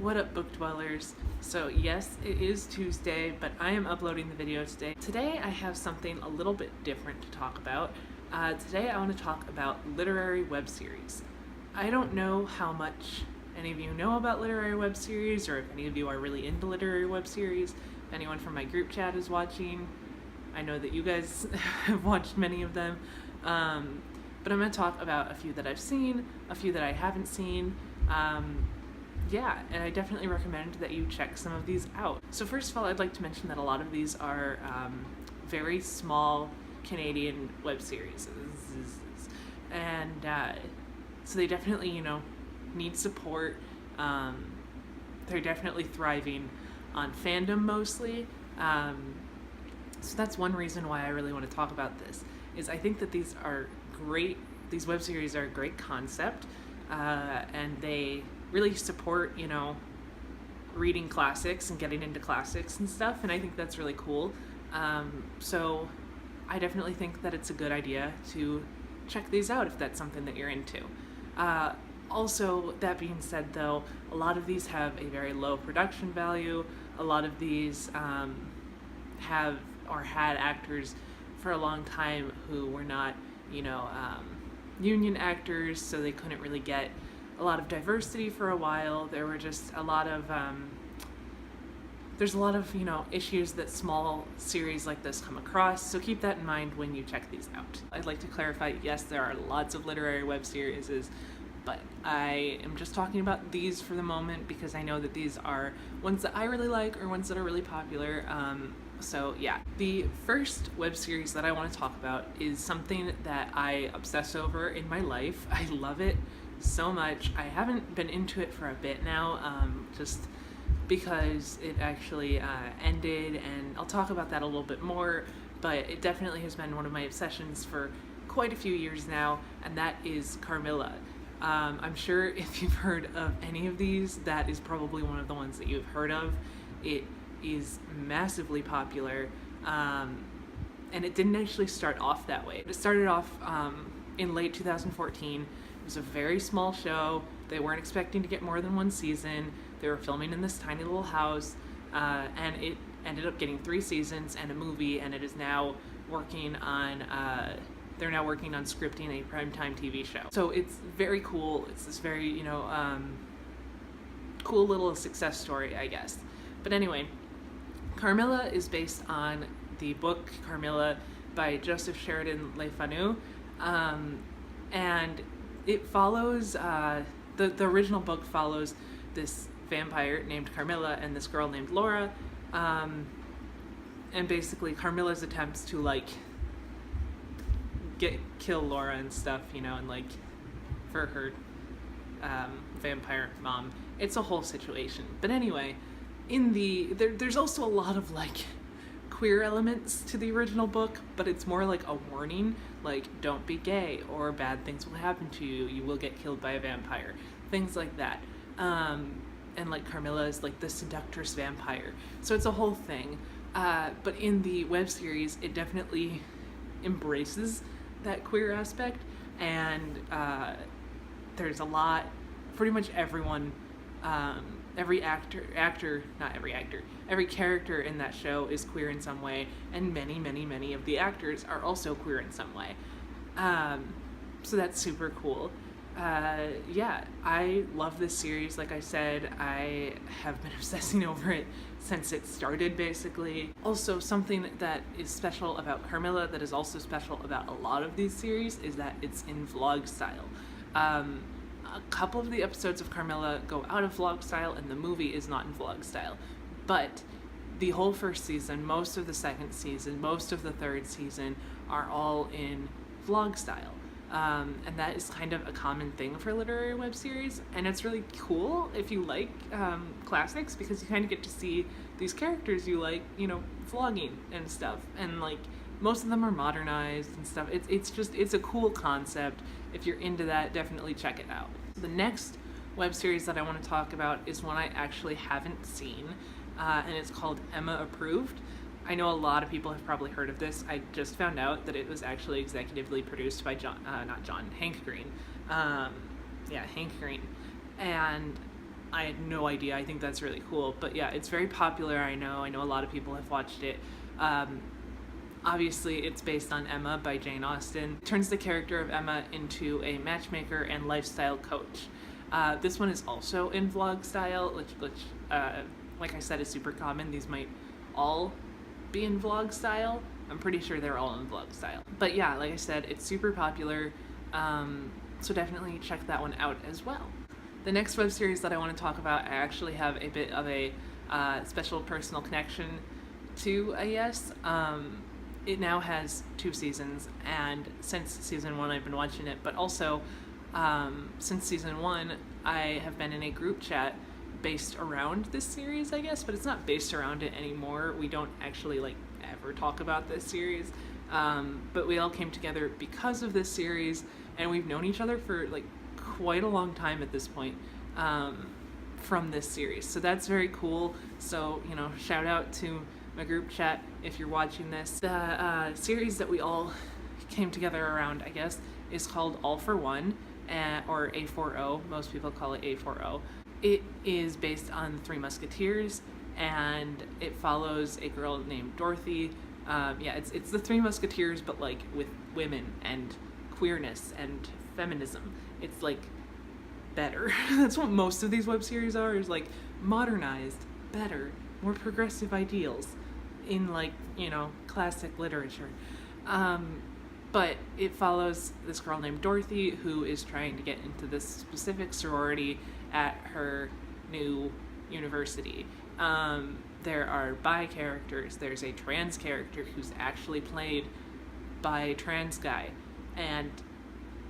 What up, book dwellers? So yes, it is Tuesday, but I am uploading the video today. Today I have something a little bit different to talk about. Today I want to talk about literary web series. I don't know how much any of you know about literary web series, or if any of you are really into literary web series. If anyone from my group chat is watching, I know that you guys have watched many of them. But I'm going to talk about a few that I've seen, a few that I haven't seen. Yeah, and I definitely recommend that you check some of these out. So first of all, I'd like to mention that a lot of these are very small Canadian web series. And so they definitely, need support. They're definitely thriving on fandom mostly. So that's one reason why I really want to talk about this, is I think that these web series are a great concept, and they really support, reading classics and getting into classics and stuff, and I think that's really cool. So I definitely think that it's a good idea to check these out if that's something that you're into. Also, that being said though, a lot of these have a very low production value. A lot of these have or had actors for a long time who were not, union actors, so they couldn't really get a lot of diversity for a while. There were just a lot of there's a lot of issues that small series like this come across, so keep that in mind when you check these out. I'd like to clarify, yes, there are lots of literary web series, but I am just talking about these for the moment because I know that these are ones that I really like or ones that are really popular. So yeah, the first web series that I want to talk about is something that I obsess over in my life. I love it so much. I haven't been into it for a bit now, just because it actually ended, and I'll talk about that a little bit more, but it definitely has been one of my obsessions for quite a few years now, and that is Carmilla. I'm sure if you've heard of any of these, that is probably one of the ones that you've heard of. It is massively popular, and it didn't actually start off that way. It started off in late 2014. It was a very small show. They weren't expecting to get more than one season. They were filming in this tiny little house, and it ended up getting 3 seasons and a movie, and it is now working on they're now working on scripting a primetime TV show. So it's very cool. It's this very, cool little success story, I guess. But anyway, Carmilla is based on the book Carmilla by Joseph Sheridan Le Fanu, and it follows, the original book follows this vampire named Carmilla and this girl named Laura, and basically Carmilla's attempts to kill Laura and stuff, and for her vampire mom. It's a whole situation. But anyway, there's also a lot of queer elements to the original book, but it's more like a warning, don't be gay or bad things will happen to you. You will get killed by a vampire. Things like that. And Carmilla is the seductress vampire. So it's a whole thing. But in the web series, it definitely embraces that queer aspect, and there's a lot, pretty much everyone, every character in that show is queer in some way, and many of the actors are also queer in some way. So that's super cool. Yeah, I love this series. Like I said, I have been obsessing over it since it started, basically. Also, something that is special about Carmilla that is also special about a lot of these series is that it's in vlog style. A couple of the episodes of Carmilla go out of vlog style, and the movie is not in vlog style. But the whole first season, most of the second season, most of the third season are all in vlog style. And that is kind of a common thing for literary web series, and it's really cool if you like classics, because you kind of get to see these characters you like, vlogging and stuff, and most of them are modernized and stuff. It's a cool concept. If you're into that, definitely check it out. The next web series that I want to talk about is one I actually haven't seen, and it's called Emma Approved. I know a lot of people have probably heard of this. I just found out that it was actually executively produced by Hank Green. Hank Green. And I had no idea. I think that's really cool. But yeah, it's very popular. I know a lot of people have watched it. Obviously, it's based on Emma by Jane Austen. It turns the character of Emma into a matchmaker and lifestyle coach. This one is also in vlog style, which like I said, is super common. These might all be in vlog style. I'm pretty sure they're all in vlog style. But yeah, like I said, it's super popular, so definitely check that one out as well. The next web series that I want to talk about, I actually have a bit of a special personal connection to, I guess. It now has 2 seasons, and since season 1 I've been watching it, but also since season 1 I have been in a group chat based around this series, I guess, but it's not based around it anymore. We don't actually like ever talk about this series, but we all came together because of this series, and we've known each other for like quite a long time at this point, from this series, so that's very cool. So, you know, shout out to my group chat if you're watching this. The series that we all came together around, I guess, is called All for One, or A4O. Most people call it A4O. It is based on the Three Musketeers, and it follows a girl named Dorothy. Yeah, it's the Three Musketeers, but like with women and queerness and feminism. It's like better. That's what most of these web series are, is like modernized, better, more progressive ideals in, like, you know, classic literature. But it follows this girl named Dorothy who is trying to get into this specific sorority at her new university. There are bi characters. There's a trans character who's actually played by a trans guy and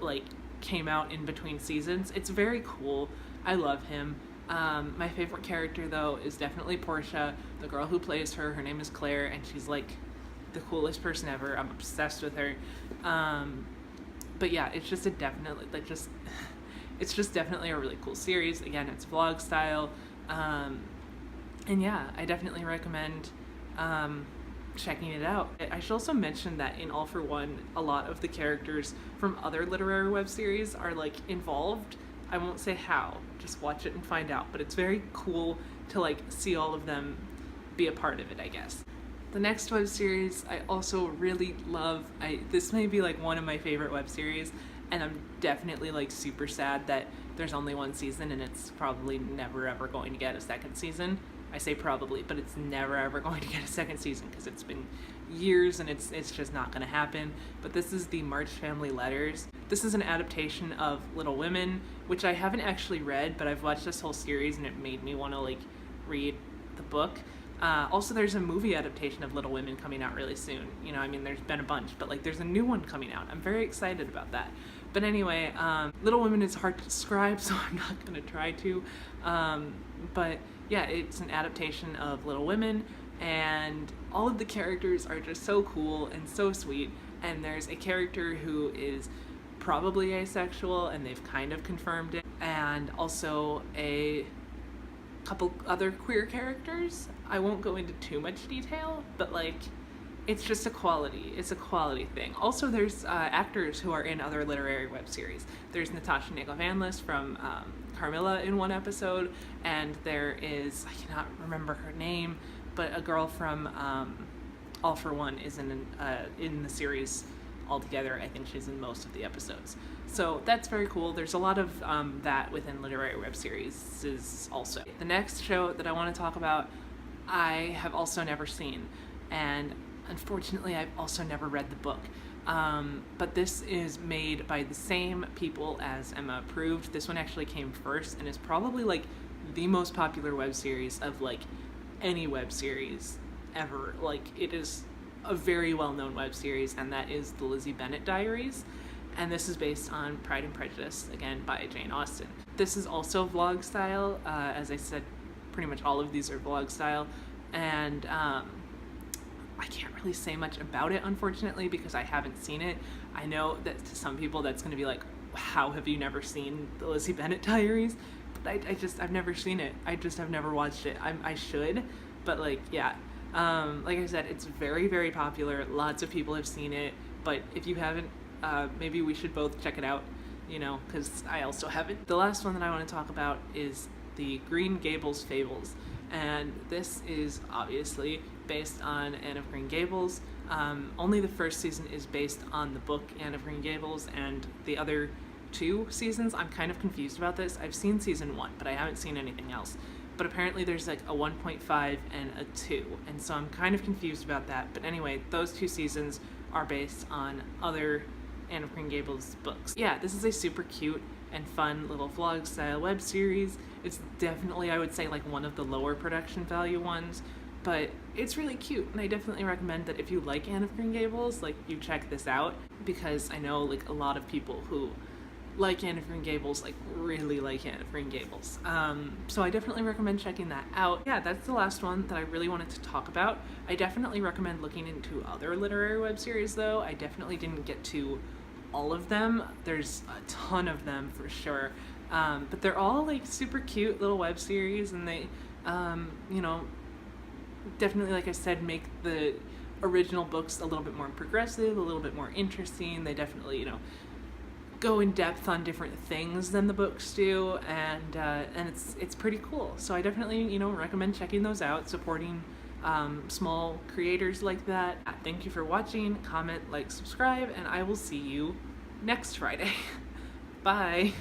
like came out in between seasons. It's very cool. I love him. My favorite character, though, is definitely Portia. The girl who plays her, her name is Claire, and she's like the coolest person ever. I'm obsessed with her. But yeah, it's just it's just definitely a really cool series. Again, it's vlog style. And yeah, I definitely recommend checking it out. I should also mention that in All for One, a lot of the characters from other literary web series are like involved. I won't say how, just watch it and find out, but it's very cool to like see all of them be a part of it, I guess. The next web series I also really love. This may be like one of my favorite web series, and I'm definitely like super sad that there's only 1 season and it's probably never ever going to get a 2nd season. I say probably, but it's never ever going to get a 2nd season because it's been years and it's just not going to happen. But this is the March Family Letters. This is an adaptation of Little Women, which I haven't actually read, but I've watched this whole series and it made me want to like read the book. Also, there's a movie adaptation of Little Women coming out really soon. You know, I mean, there's been a bunch, but like there's a new one coming out. I'm very excited about that. But anyway, Little Women is hard to describe, so I'm not going to try to. But yeah, it's an adaptation of Little Women, and all of the characters are just so cool and so sweet. And there's a character who is probably asexual, and they've kind of confirmed it, and also a couple other queer characters. I won't go into too much detail, but like, it's just a quality. It's a quality thing. Also, there's actors who are in other literary web series. There's Natasha Nagle-Vanless from Carmilla in one episode, and there is, I cannot remember her name, but a girl from All for One is in the series altogether. I think she's in most of the episodes. So that's very cool. There's a lot of that within literary web series also. The next show that I want to talk about, I have also never seen, and unfortunately I've also never read the book. But this is made by the same people as Emma Approved. This one actually came first and is probably like the most popular web series of like any web series ever. Like, it is a very well-known web series, and that is the Lizzie Bennet Diaries. And this is based on Pride and Prejudice, again by Jane Austen. This is also vlog style. As I said, pretty much all of these are vlog style. And I can't really say much about it, unfortunately, because I haven't seen it. I know that to some people that's going to be like, how have you never seen the Lizzie Bennet Diaries? But I've never seen it. I just have never watched it. I should, but like, yeah. Like I said, it's very, very popular. Lots of people have seen it, but if you haven't, maybe we should both check it out, you know, because I also haven't. The last one that I want to talk about is the Green Gables Fables, and this is obviously based on Anne of Green Gables. Only the first season is based on the book Anne of Green Gables, and the other 2 seasons, I'm kind of confused about this. I've seen season 1, but I haven't seen anything else. But apparently there's like a 1.5 and a 2, and so I'm kind of confused about that. But anyway, those 2 seasons are based on other Anne of Green Gables books. Yeah, this is a super cute and fun little vlog style web series. It's definitely, I would say, like one of the lower production value ones, but it's really cute, and I definitely recommend that if you like Anne of Green Gables, like, you check this out, because I know like a lot of people who like Anne of Green Gables, like really like Anne of Green Gables. So I definitely recommend checking that out. Yeah, that's the last one that I really wanted to talk about. I definitely recommend looking into other literary web series though. I definitely didn't get to all of them. There's a ton of them for sure. But they're all like super cute little web series, and they, you know, definitely, like I said, make the original books a little bit more progressive, a little bit more interesting. They definitely, you know, go in depth on different things than the books do, and it's pretty cool. So I definitely, you know, recommend checking those out, supporting small creators like that. Thank you for watching. Comment, like, subscribe, and I will see you next Friday. Bye.